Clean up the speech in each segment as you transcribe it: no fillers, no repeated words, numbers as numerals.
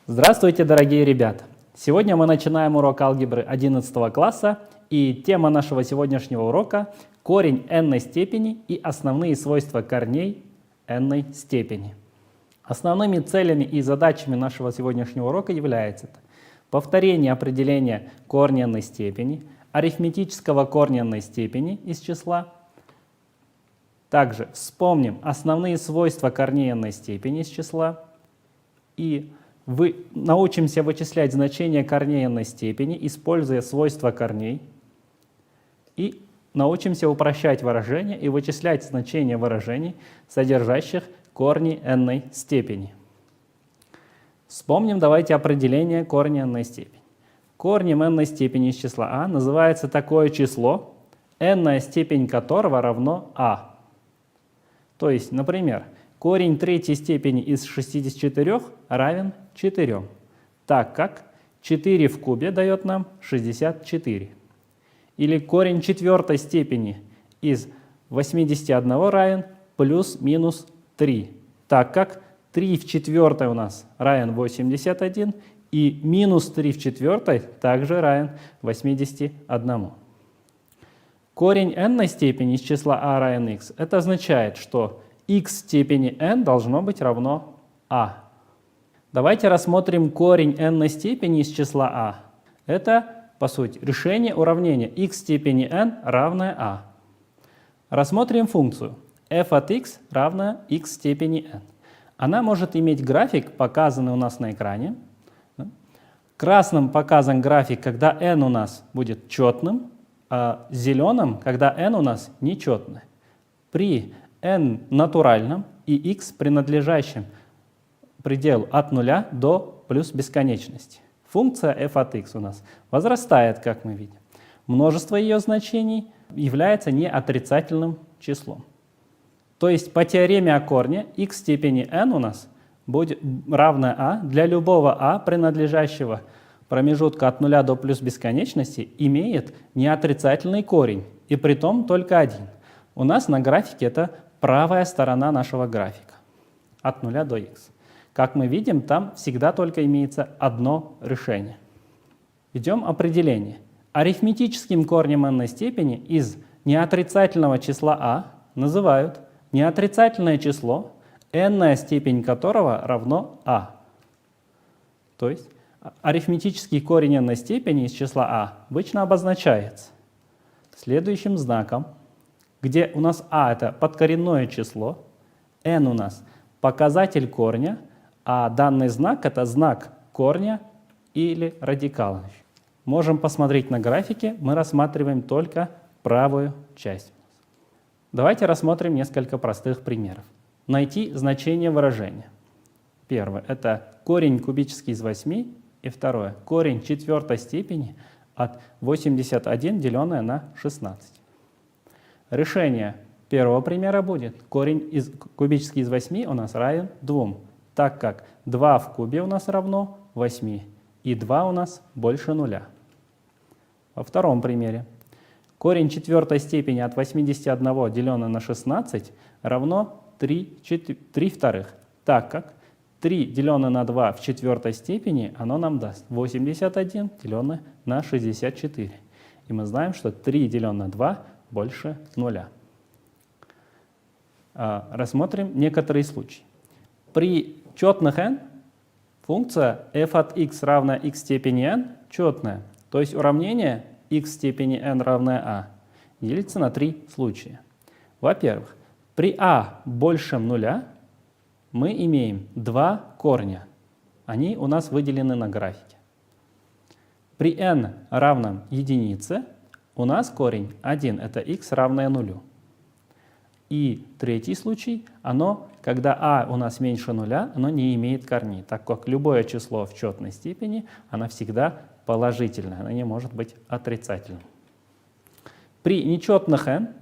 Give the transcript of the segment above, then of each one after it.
Здравствуйте, дорогие ребята! Сегодня мы начинаем урок алгебры 11 класса, и тема нашего сегодняшнего урока – корень n степени и основные свойства корней n степени. Основными целями и задачами нашего сегодняшнего урока является повторение определения корня n степени, арифметического корня n степени из числа. Также вспомним основные свойства корней n степени из числа и научимся вычислять значения корней n степени, используя свойства корней, и научимся упрощать выражения и вычислять значения выражений, содержащих корни n степени. Вспомним давайте определение корня n степени. Корнем n степени из числа а называется такое число, n степень которого равно а. То есть, например, корень третьей степени из 64 равен 4, так как 4 в кубе дает нам 64. Или корень четвертой степени из 81 равен плюс-минус 3, так как 3 в четвертой у нас равен 81, и минус 3 в четвертой также равен 81. Корень n степени из числа a равен x. Это означает, что x в степени n должно быть равно a. Давайте рассмотрим корень n степени из числа a. Это, по сути, решение уравнения x в степени n равное a. Рассмотрим функцию f от x равна x в степени n. Она может иметь график, показанный у нас на экране. Красным показан график, когда n у нас будет четным, а зеленым, когда n у нас нечетный. При n натуральном и x принадлежащем пределу от 0 до плюс бесконечности. Функция f от x у нас возрастает, как мы видим. Множество ее значений является неотрицательным числом. То есть по теореме о корне x в степени n у нас будет равно a для любого a, принадлежащего промежутка от 0 до плюс бесконечности, имеет неотрицательный корень, и притом только один. У нас на графике это правая сторона нашего графика, от 0 до x. Как мы видим, там всегда только имеется одно решение. Ведем определение. Арифметическим корнем n степени из неотрицательного числа a называют неотрицательное число, n степень которого равно a. То есть арифметический корень n степени из числа a обычно обозначается следующим знаком, где у нас a это подкоренное число, n у нас показатель корня, а данный знак это знак корня или радикала. Можем посмотреть на графике, мы рассматриваем только правую часть. Давайте рассмотрим несколько простых примеров. Найти значение выражения. Первое – это корень кубический из 8, и второе – корень четвертой степени от 81, деленное на 16. Решение первого примера будет корень кубический из 8 у нас равен 2, так как 2 в кубе у нас равно 8, и 2 у нас больше 0. Во втором примере корень четвертой степени от 81, деленное на 16, равно 3 вторых, так как 3 деленное на 2 в четвертой степени, оно нам даст 81, деленное на 64. И мы знаем, что 3 деленное на 2 больше 0. Рассмотрим некоторые случаи. При четных n функция f от x равна x в степени n четная, то есть уравнение x в степени n равное a делится на 3 случая. Во-первых, при a большем 0 мы имеем 2 корня. Они у нас выделены на графике. При n равном единице у нас корень 1, это x равное 0. И третий случай, когда a у нас меньше 0, оно не имеет корней, так как любое число в четной степени, оно всегда положительное, оно не может быть отрицательным. При нечетных n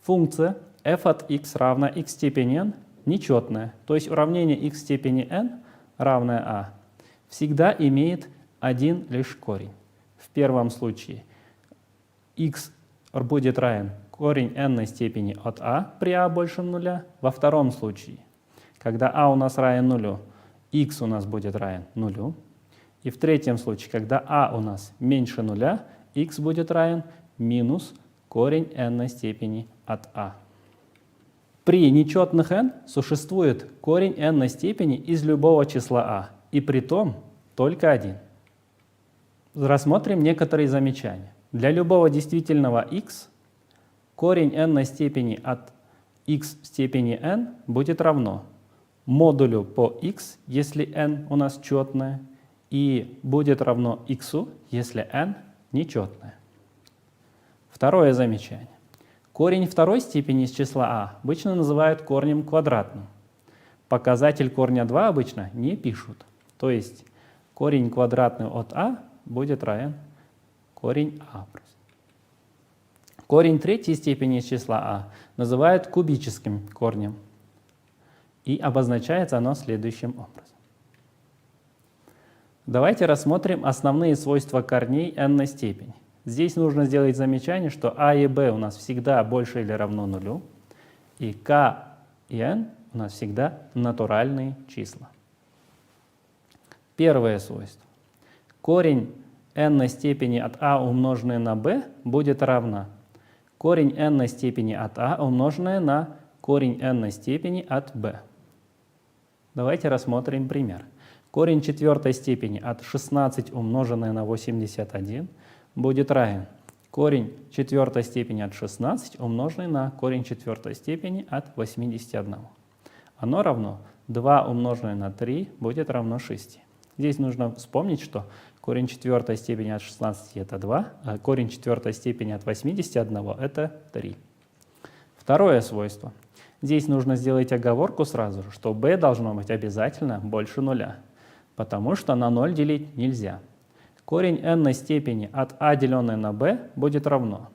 функция f от x равна x в степени n нечетная, то есть уравнение x в степени n равное a всегда имеет один лишь корень. В первом случае x будет равен корень n степени от a при a больше 0. Во втором случае, когда a у нас равен 0, x у нас будет равен нулю. И в третьем случае, когда у нас меньше нуля, x будет равен минус корень n степени от а. При нечетных n существует корень n степени из любого числа а, и при том только один. Рассмотрим некоторые замечания. Для любого действительного x корень n степени от x в степени n будет равно модулю по x, если n у нас четное, и будет равно x, если n нечетное. Второе замечание. Корень второй степени из числа а обычно называют корнем квадратным. Показатель корня 2 обычно не пишут. То есть корень квадратный от а будет равен корень а. Корень третьей степени из числа а называют кубическим корнем. И обозначается оно следующим образом. Давайте рассмотрим основные свойства корней n степени. Здесь нужно сделать замечание, что а и b у нас всегда больше или равно нулю, и k и n у нас всегда натуральные числа. Первое свойство. Корень n степени от а умноженное на b будет равно корень n степени от а умноженное на корень n степени от b. Давайте рассмотрим пример. Корень четвертой степени от 16 умноженное на 81 будет равен корень четвертой степени от 16 умноженное на корень четвертой степени от 81. Оно равно 2 умноженное на 3 будет равно 6. Здесь нужно вспомнить, что корень четвертой степени от 16 это 2, а корень четвертой степени от 81 это 3. Второе свойство. Здесь нужно сделать оговорку сразу же, что b должно быть обязательно больше нуля, потому что на 0 делить нельзя. Корень n степени от а деленное на b будет равно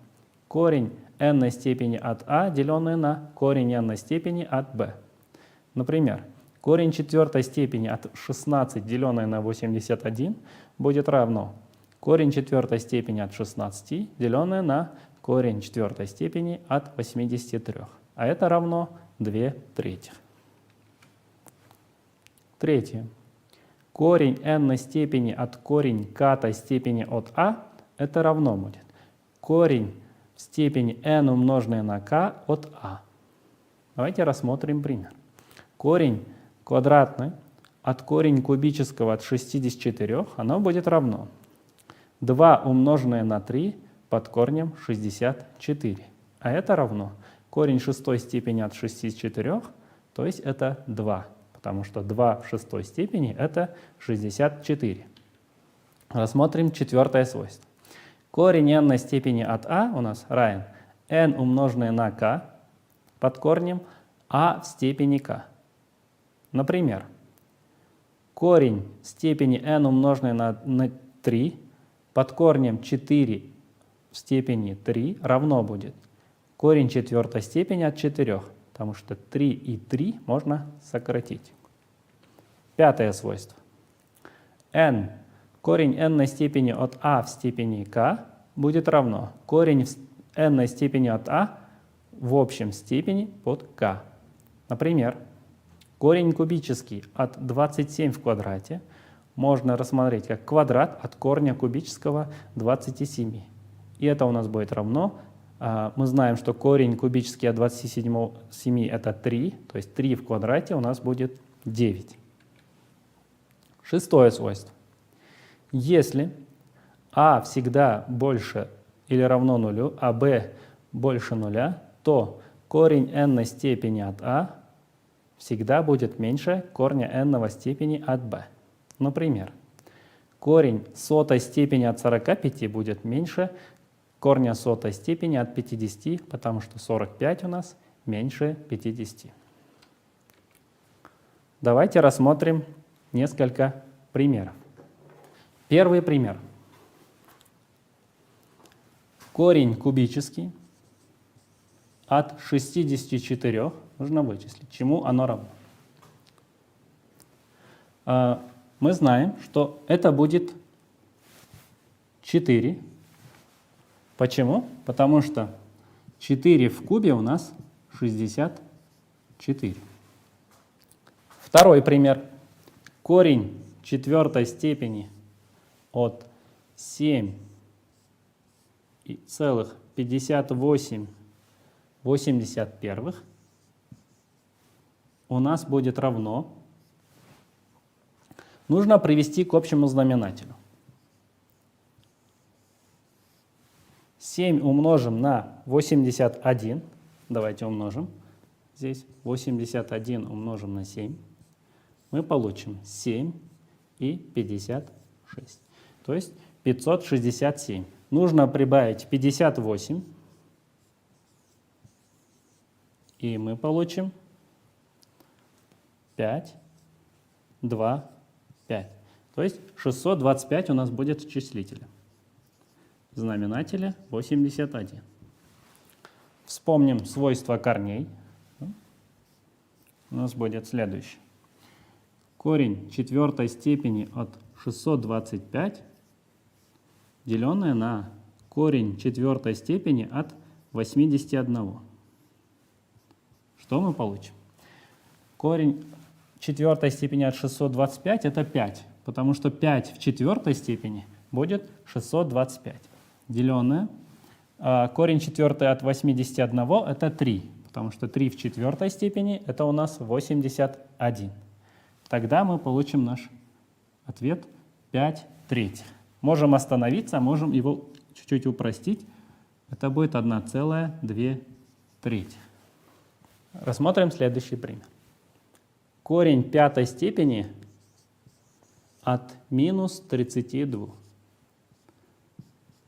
корень n степени от а деленное на корень n степени от b. Например, корень четвертой степени от 16 деленное на 81 будет равно корень четвертой степени от 16 деленное на корень четвертой степени от 83. А это равно 2/3. Третье. Корень n степени от корень k степени от а это равно будет корень в степени n умноженное на k от а. Давайте рассмотрим пример. Корень квадратный от корень кубического от 64, оно будет равно 2 умноженное на 3 под корнем 64. А это равно корень шестой степени от 64, то есть это 2. Потому что 2 в шестой степени это 64. Рассмотрим четвертое свойство. Корень n степени от а у нас равен n умноженное на k под корнем а в степени k. Например, корень степени n умноженное на 3 под корнем 4 в степени 3 равно будет корень четвертой степени от 4. Потому что 3 и 3 можно сократить. Пятое свойство. Корень n степени от а в степени k будет равно корень n степени от а в общем степени под k. Например, корень кубический от 27 в квадрате можно рассмотреть как квадрат от корня кубического 27. И это у нас будет равно. Мы знаем, что корень кубический от 27 это 3, то есть 3 в квадрате у нас будет 9. Шестое свойство. Если а всегда больше или равно нулю, а b больше нуля, то корень n степени от а всегда будет меньше корня n степени от b. Например, корень сотой степени от 45 будет меньше корня сотой степени от 50, потому что 45 у нас меньше 50. Давайте рассмотрим несколько примеров. Первый пример. Корень кубический от 64 нужно вычислить. Чему оно равно? Мы знаем, что это будет 4. Почему? Потому что 4 в кубе у нас 64. Второй пример. корень четвертой степени от 7,58 у нас будет равно. Нужно привести к общему знаменателю. 7 умножим на 81. Давайте умножим. Здесь 81 умножим на 7. Мы получим 7 и 56. То есть 567. Нужно прибавить 58. И мы получим 5, 2, 5. То есть 625 у нас будет в числителе. В знаменателе 81. Вспомним свойства корней. У нас будет следующее. Корень четвертой степени от 625, деленное на корень четвертой степени от 81. Что мы получим? Корень четвертой степени от 625 это 5, потому что 5 в четвертой степени будет 625. Деленное. Корень четвертой от 81 это 3, потому что 3 в четвертой степени это у нас 81. Тогда мы получим наш ответ 5 третьих. Можем остановиться, можем его чуть-чуть упростить. Это будет 1,2 третьих. Рассмотрим следующий пример. Корень пятой степени от минус 32.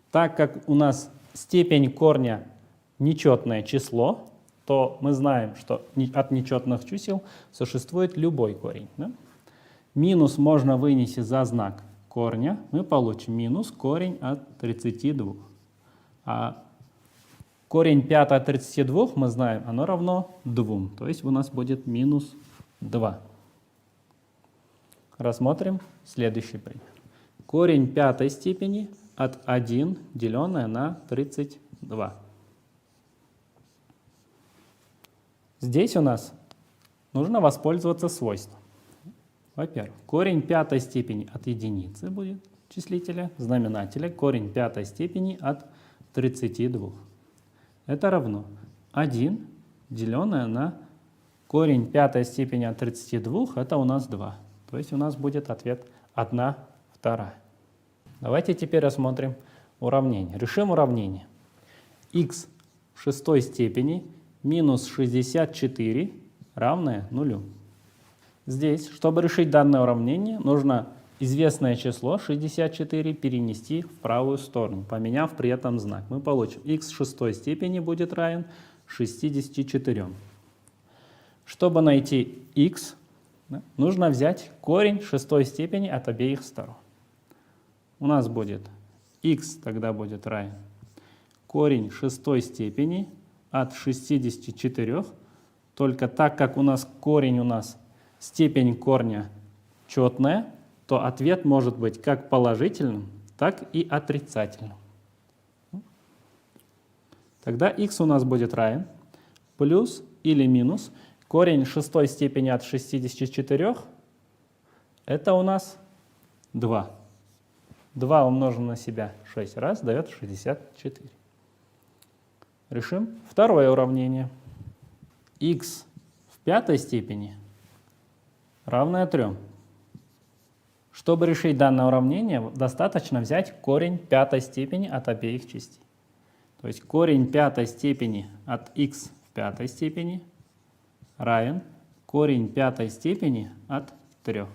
Так как у нас степень корня нечетное число, то мы знаем, что от нечетных чисел существует любой корень. Да? Минус можно вынести за знак корня, мы получим минус корень от 32. А корень 5 от 32, мы знаем, оно равно 2. То есть у нас будет минус 2. Рассмотрим следующий пример. Корень пятой степени от 1, деленное на 32. Здесь у нас нужно воспользоваться свойством. Во-первых, корень пятой степени от единицы будет числителя, знаменателя, корень пятой степени от 32. Это равно 1, деленное на корень пятой степени от 32, это у нас 2. То есть у нас будет ответ 1/2. Давайте теперь рассмотрим уравнение. Решим уравнение. Х в шестой степени минус 64 равное 0. Здесь, чтобы решить данное уравнение, нужно известное число 64 перенести в правую сторону, поменяв при этом знак. Мы получим х в шестой степени будет равен 64. Чтобы найти х, нужно взять корень шестой степени от обеих сторон. У нас будет х тогда будет равен корень шестой степени от 64, только так как у нас корень степень корня четная, то ответ может быть как положительным, так и отрицательным. Тогда х у нас будет равен плюс или минус корень шестой степени от 64, это у нас 2. 2 умножим на себя 6 раз дает 64. Решим второе уравнение. Х в пятой степени равное 3. Чтобы решить данное уравнение, достаточно взять корень пятой степени от обеих частей. То есть корень пятой степени от х в пятой степени равен корень пятой степени от 3.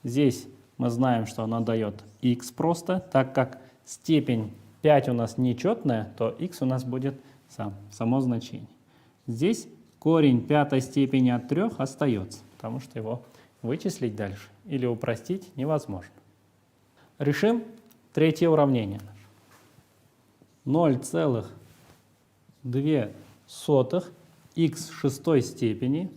Здесь мы знаем, что она дает х просто, так как степень 5 у нас нечетная, то х у нас будет само значение. Здесь корень пятой степени от 3 остается, потому что его вычислить дальше или упростить невозможно. Решим третье уравнение. 0,2 х в шестой степени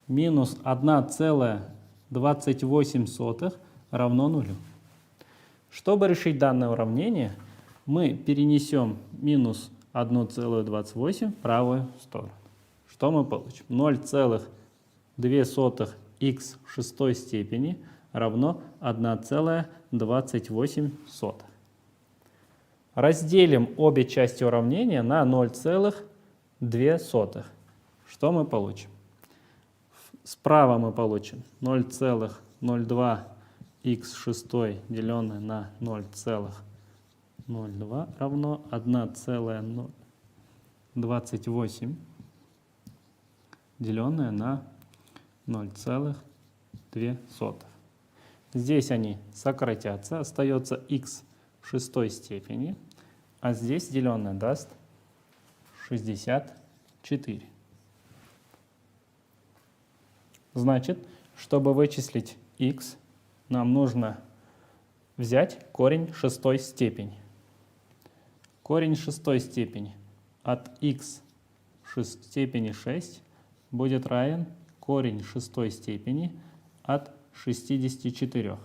минус 1,28 равно 0. Чтобы решить данное уравнение, мы перенесем минус 1,28 в правую сторону. Что мы получим? 0,2 х в шестой степени равно 1,28. Разделим обе части уравнения на 0,2. Что мы получим? Справа мы получим 0,02 х в шестой деленное на 0,02 равно 1,28 деленное на 0,2. Здесь они сократятся, остается х в шестой степени, а здесь деленное даст 64. Значит, чтобы вычислить х, нам нужно взять корень шестой степени. Корень шестой степени от х в степени 6 будет равен корень шестой степени от 64.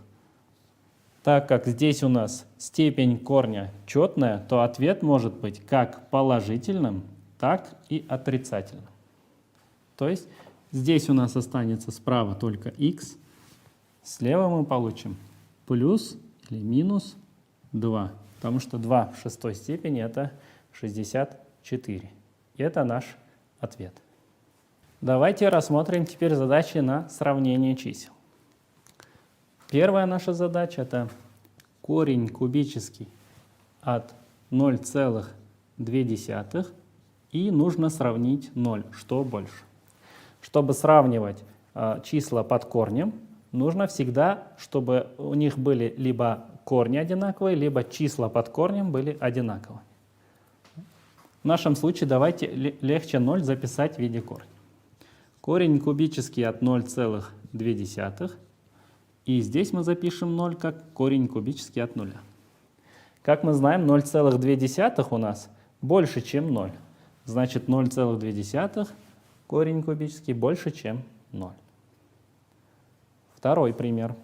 Так как здесь у нас степень корня четная, то ответ может быть как положительным, так и отрицательным. То есть здесь у нас останется справа только х, слева мы получим плюс или минус 2, потому что 2 в шестой степени это 64. И это наш ответ. Давайте рассмотрим теперь задачи на сравнение чисел. Первая наша задача — это корень кубический от 0,2, и нужно сравнить 0, что больше. Чтобы сравнивать числа под корнем, нужно всегда, чтобы у них были либо корни одинаковые, либо числа под корнем были одинаковые. В нашем случае давайте легче 0 записать в виде корня. Корень кубический от 0,2. И здесь мы запишем 0 как корень кубический от 0. Как мы знаем, 0,2 у нас больше, чем 0. Значит, 0,2 корень кубический больше, чем 0. Второй пример.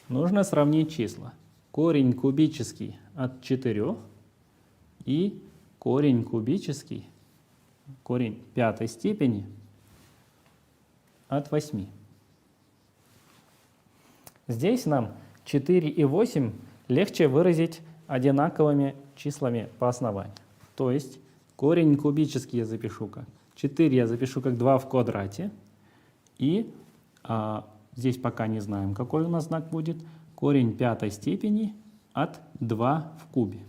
Нужно сравнить числа. Корень кубический от 4 и корень кубический, корень пятой степени от 8. Здесь нам 4 и 8 легче выразить одинаковыми числами по основанию. То есть корень кубический я запишу как 4, я запишу как 2 в квадрате. И здесь пока не знаем, какой у нас знак будет. Корень пятой степени от 2 в кубе.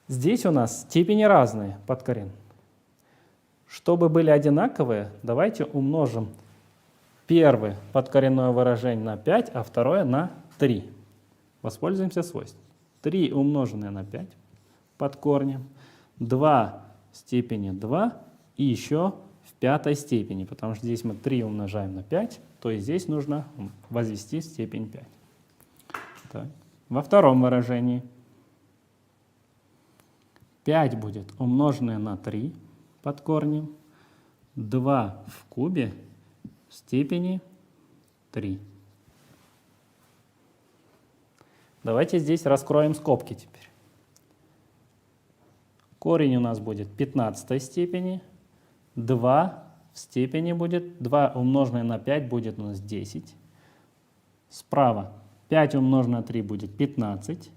Здесь у нас степени разные под корень. Чтобы были одинаковые, давайте умножим первое подкоренное выражение на 5, а второе на 3. Воспользуемся свойством. 3 умноженное на 5 под корнем, 2 в степени 2 и еще в пятой степени, потому что здесь мы 3 умножаем на 5, то есть здесь нужно возвести степень 5. Так. Во втором выражении 5 будет умноженное на 3 под корнем, 2 в кубе в степени 3. Давайте здесь раскроем скобки теперь. Корень у нас будет 15 степени, 2 в степени будет, 2 умноженное на 5 будет у нас 10. Справа 5 умноженное на 3 будет 15,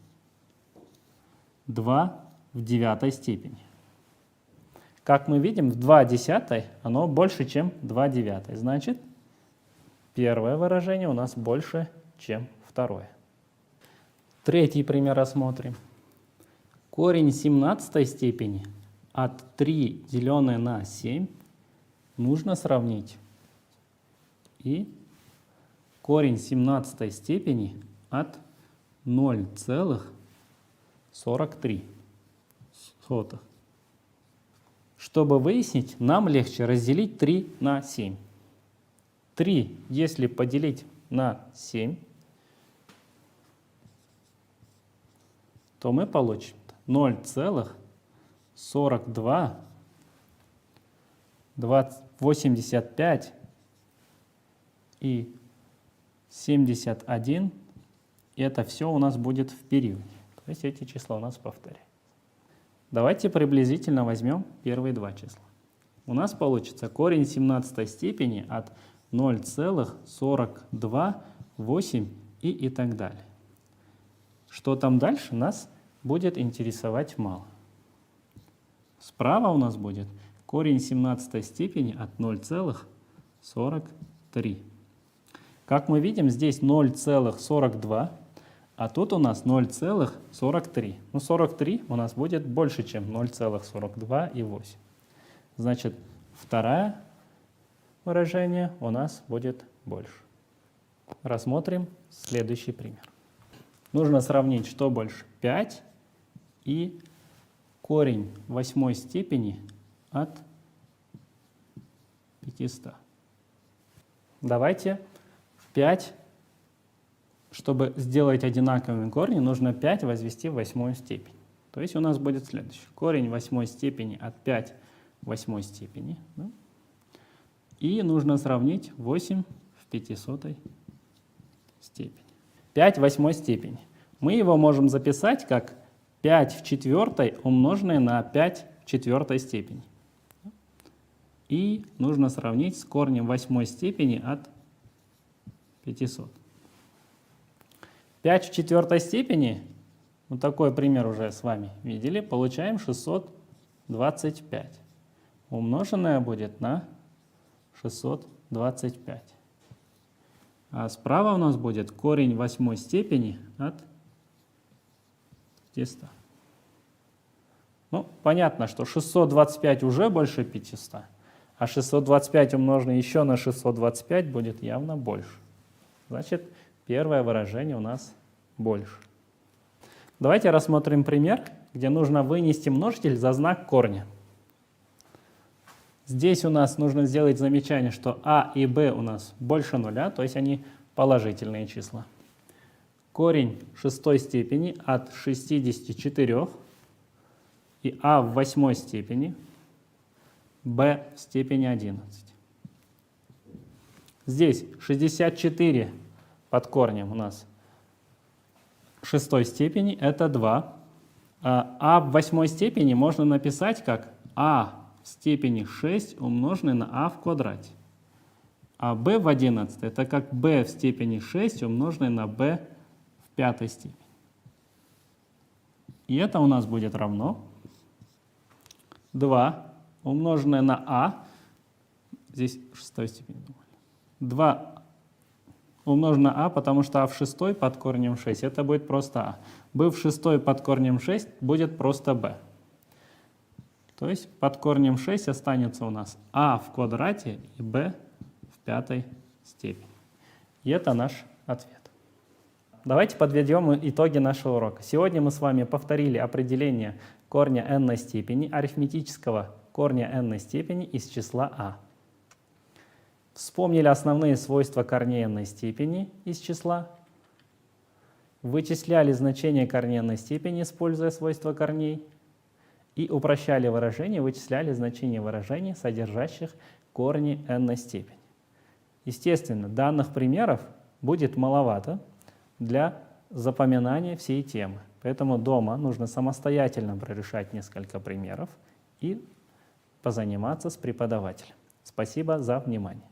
2 в 9 степени. Как мы видим, в 2 десятой оно больше, чем 2 девятой. Значит, первое выражение у нас больше, чем второе. Третий пример рассмотрим. Корень 17 степени от 3 деленное на 7 нужно сравнить. И корень 17 степени от 0,43. Чтобы выяснить, нам легче разделить 3 на 7. 3, если поделить на 7, то мы получим 0,42, 85 и 71. И это все у нас будет в периоде. То есть эти числа у нас повторяются. Давайте приблизительно возьмем первые два числа. у нас получится корень 17 степени от 0,42,8 и так далее. Что там дальше, нас будет интересовать мало. Справа у нас будет корень 17 степени от 0,43. Как мы видим, здесь 0,42, а тут у нас 0,43. Ну, 43 у нас будет больше, чем 0,42,8. Значит, второе выражение у нас будет больше. Рассмотрим следующий пример. Нужно сравнить, что больше, 5 и корень 8 степени от 500. Давайте в 5, чтобы сделать одинаковыми корни, нужно 5 возвести в 8 степень. То есть у нас будет следующее. Корень 8 степени от 5 в 8 степени. Да? И нужно сравнить 8 в 500 степени. 5 в 8 степени. Мы его можем записать как 5 в 4 умноженное на 5 в 4 степени. И нужно сравнить с корнем 8 степени от 500. 5 в 4 степени, вот такой пример уже с вами видели, получаем 625. Умноженное будет на 625. А справа у нас будет корень 8 степени от 500. Ну, понятно, что 625 уже больше 500, а 625 умноженное еще на 625 будет явно больше. Значит, первое выражение у нас больше. Давайте рассмотрим пример, где нужно вынести множитель за знак корня. Здесь у нас нужно сделать замечание, что а и b у нас больше нуля, то есть они положительные числа. Корень 6 степени от 64 и а в 8 степени, b в степени 11. Здесь 64 под корнем у нас 6 степени, это 2. А в 8 степени можно написать как а в степени 6 умноженное на а в квадрате. А b в 11 это как b в степени 6 умноженное на b в 5 степени. И это у нас будет равно 2 умноженное на а, здесь 6 степени, 2 умноженное на а, потому что а в 6 под корнем 6, это будет просто а. b в 6 под корнем 6 будет просто b. То есть под корнем 6 останется у нас а в квадрате и b в 5 степени. И это наш ответ. Давайте подведем итоги нашего урока. Сегодня мы с вами повторили определение корня n степени, арифметического корня n степени из числа а. Вспомнили основные свойства корней n степени из числа. Вычисляли значение корней n степени, используя свойства корней. И упрощали выражения, вычисляли значение выражений, содержащих корни n степени. Естественно, данных примеров будет маловато для запоминания всей темы. Поэтому дома нужно самостоятельно прорешать несколько примеров и позаниматься с преподавателем. Спасибо за внимание.